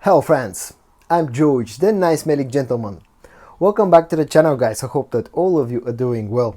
Hello friends, I'm George, the nice smelling gentleman. Welcome back to the channel guys, I hope that all of you are doing well.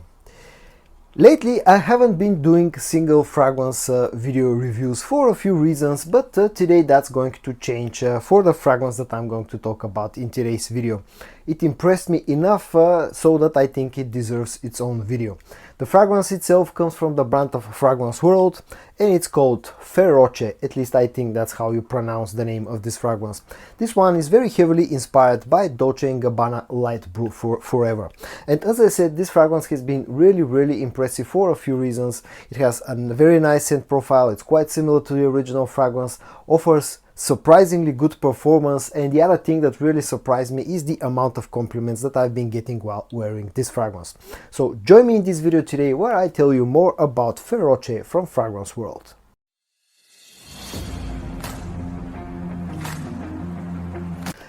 Lately I haven't been doing single fragrance video reviews for a few reasons, but today that's going to change for the fragrance that I'm going to talk about in today's video. It impressed me enough so that I think it deserves its own video. The fragrance itself comes from the brand of Fragrance World and it's called Feroce, at least I think that's how you pronounce the name of this fragrance. This one is very heavily inspired by Dolce & Gabbana Light Blue Forever. And as I said, this fragrance has been really impressive for a few reasons. It has a very nice scent profile, it's quite similar to the original fragrance, offers surprisingly good performance, and the other thing that really surprised me is the amount of compliments that I've been getting while wearing this fragrance. So join me in this video today where I tell you more about Feroce from Fragrance World.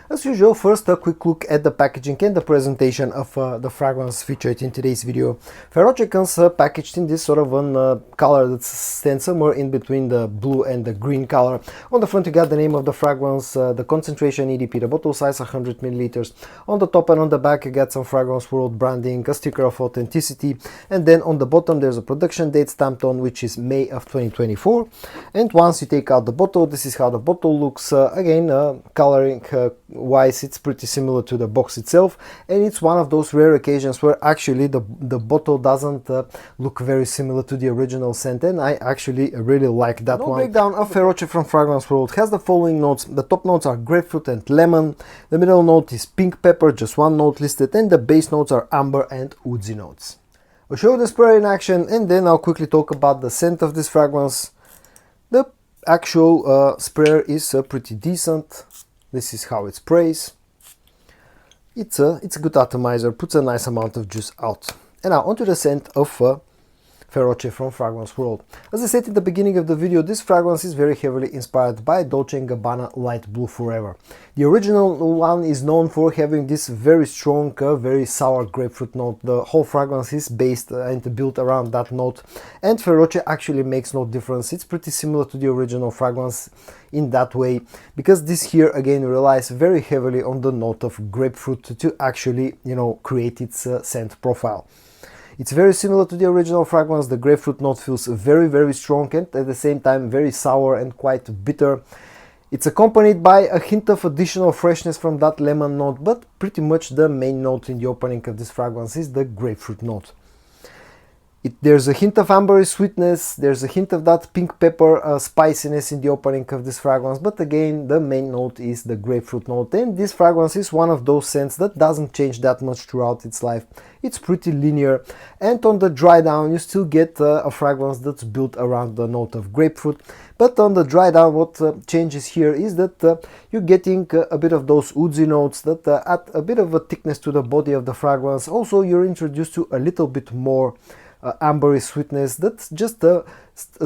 As usual, first a quick look at the packaging and the presentation of the fragrance featured in today's video. Feroce comes packaged in this sort of a color that stands somewhere in between the blue and the green color. On the front you got the name of the fragrance, the concentration EDP, the bottle size 100 milliliters. On the top and on the back you got some Fragrance World branding, a sticker of authenticity, and then on the bottom there's a production date stamped on, which is May of 2024. And once you take out the bottle, this is how the bottle looks. Again, coloring wise it's pretty similar to the box itself, and it's one of those rare occasions where actually the bottle doesn't look very similar to the original scent, and I actually really like that one. The breakdown of Feroce from Fragrance World has the following notes. The top notes are grapefruit and lemon, the middle note is pink pepper, just one note listed, and the base notes are amber and woodsy notes. I'll show you the sprayer in action and then I'll quickly talk about the scent of this fragrance. The actual sprayer is pretty decent. This is how it sprays. It's a good atomizer, puts a nice amount of juice out. And now onto the scent of Feroce from Fragrance World. As I said in the beginning of the video, this fragrance is very heavily inspired by Dolce & Gabbana Light Blue Forever. The original one is known for having this very strong, very sour grapefruit note. The whole fragrance is based and built around that note, and Feroce actually makes no difference. It's pretty similar to the original fragrance in that way, because this here again relies very heavily on the note of grapefruit to actually, create its scent profile. It's very similar to the original fragrance. The grapefruit note feels very strong and at the same time very sour and quite bitter. It's accompanied by a hint of additional freshness from that lemon note, but pretty much the main note in the opening of this fragrance is the grapefruit note. There's a hint of ambery sweetness, there's a hint of that pink pepper spiciness in the opening of this fragrance, but again the main note is the grapefruit note, and this fragrance is one of those scents that doesn't change that much throughout its life. It's pretty linear, and on the dry down you still get a fragrance that's built around the note of grapefruit, but on the dry down what changes here is that you're getting a bit of those woodsy notes that add a bit of a thickness to the body of the fragrance. Also you're introduced to a little bit more ambery sweetness that just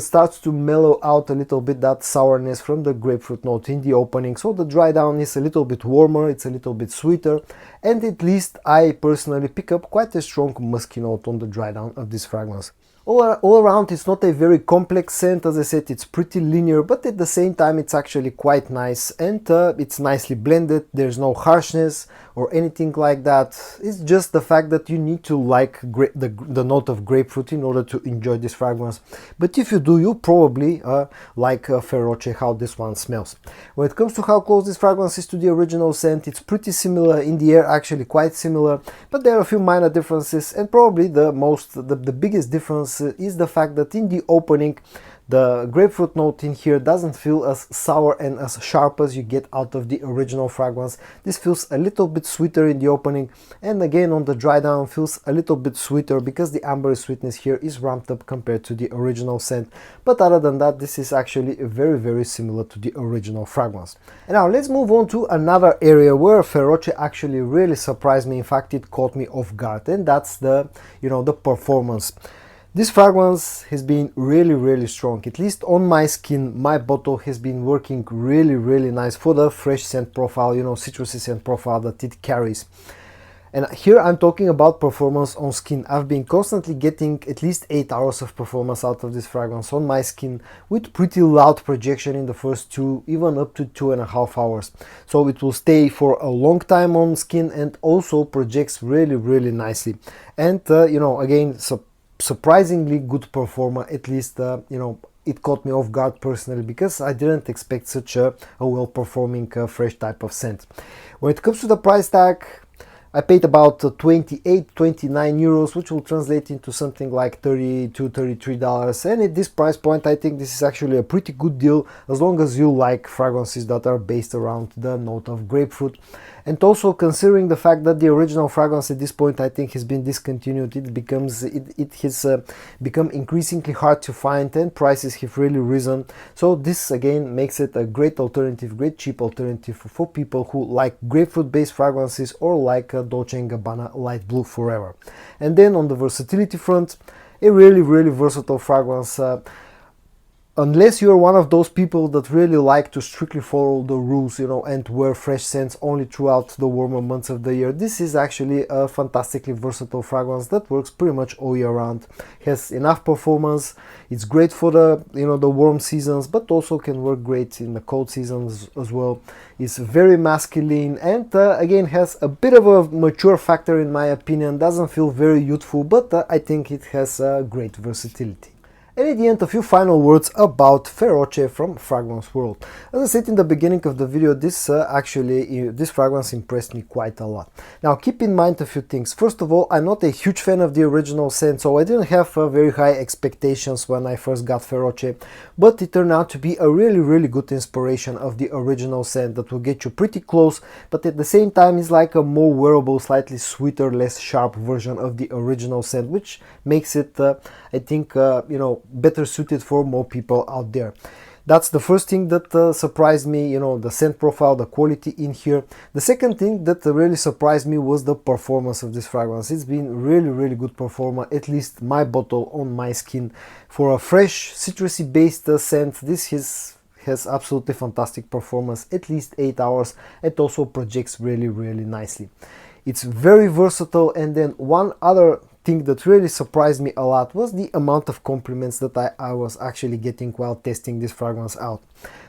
starts to mellow out a little bit that sourness from the grapefruit note in the opening. So the dry down is a little bit warmer, it's a little bit sweeter, and at least I personally pick up quite a strong musky note on the dry down of this fragrance. All around it's not a very complex scent. As I said, it's pretty linear, but at the same time it's actually quite nice, and it's nicely blended. There's no harshness or anything like that. It's just the fact that you need to like the note of grapefruit in order to enjoy this fragrance. But if you do, you probably like Feroce, how this one smells. When it comes to how close this fragrance is to the original scent, it's pretty similar in the air, actually quite similar, but there are a few minor differences, and probably the biggest difference is the fact that in the opening the grapefruit note in here doesn't feel as sour and as sharp as you get out of the original fragrance. This feels a little bit sweeter in the opening, and again on the dry down feels a little bit sweeter because the amber sweetness here is ramped up compared to the original scent. But other than that, this is actually very similar to the original fragrance. And now let's move on to another area where Feroce actually really surprised me. In fact, it caught me off guard, and that's the performance. This fragrance has been really strong. At least on my skin, my bottle has been working really nice for the fresh scent profile, citrusy scent profile that it carries. And here I'm talking about performance on skin. I've been constantly getting at least 8 hours of performance out of this fragrance on my skin with pretty loud projection in the first 2, even up to 2.5 hours. So it will stay for a long time on skin and also projects really nicely. And you know, again, surprisingly good performer, at least you know, it caught me off guard personally because I didn't expect such a well-performing fresh type of scent. When it comes to the price tag, I paid about 28, 29 euros, which will translate into something like $32, $33. And at this price point, I think this is actually a pretty good deal as long as you like fragrances that are based around the note of grapefruit. And also considering the fact that the original fragrance at this point, I think, has been discontinued, it has become increasingly hard to find and prices have really risen. So this again makes it a great alternative, great cheap alternative for people who like grapefruit based fragrances or like Dolce & Gabbana Light Blue Forever. And then on the versatility front, a really versatile fragrance. Unless you're one of those people that really like to strictly follow the rules, you know, and wear fresh scents only throughout the warmer months of the year, this is actually a fantastically versatile fragrance that works pretty much all year round. Has enough performance, it's great for the, you know, the warm seasons, but also can work great in the cold seasons as well. It's very masculine and again has a bit of a mature factor in my opinion. Doesn't feel very youthful, but I think it has great versatility. And at the end, a few final words about Feroce from Fragrance World. As I said in the beginning of the video, this fragrance impressed me quite a lot. Now keep in mind a few things. First of all, I'm not a huge fan of the original scent, so I didn't have very high expectations when I first got Feroce, but it turned out to be a really good inspiration of the original scent that will get you pretty close, but at the same time is like a more wearable, slightly sweeter, less sharp version of the original scent, which makes it, I think, you know, better suited for more people out there. That's the first thing that surprised me, you know, the scent profile, the quality in here. The second thing that really surprised me was the performance of this fragrance. It's been really good performer, at least my bottle on my skin. For a fresh citrusy based scent, this has absolutely fantastic performance, at least 8 hours. It also projects really nicely. It's very versatile. And then one other thing that really surprised me a lot was the amount of compliments that I was actually getting while testing this fragrance out.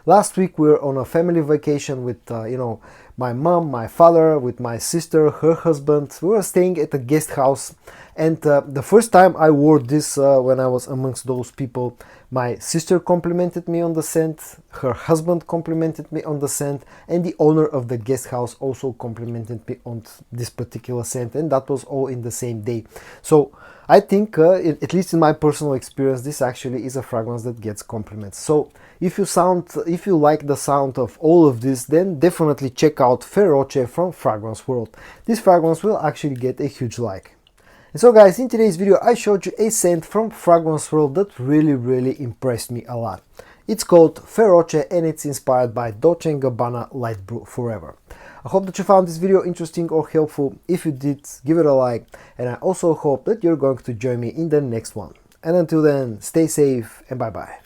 Last week we were on a family vacation with you know, my mom, my father, with my sister, her husband. We were staying at a guest house, and the first time I wore this when I was amongst those people, my sister complimented me on the scent, her husband complimented me on the scent, and the owner of the guest house also complimented me on this particular scent, and that was all in the same day. So I think, at least in my personal experience, this actually is a fragrance that gets compliments. So if you like the sound of all of this, then definitely check out Feroce from Fragrance World. This fragrance will actually get a huge like. And so guys, in today's video I showed you a scent from Fragrance World that really impressed me a lot. It's called Feroce and it's inspired by Dolce & Gabbana Light Blue Forever. I hope that you found this video interesting or helpful. If you did, give it a like, and I also hope that you're going to join me in the next one. And until then, stay safe and bye bye.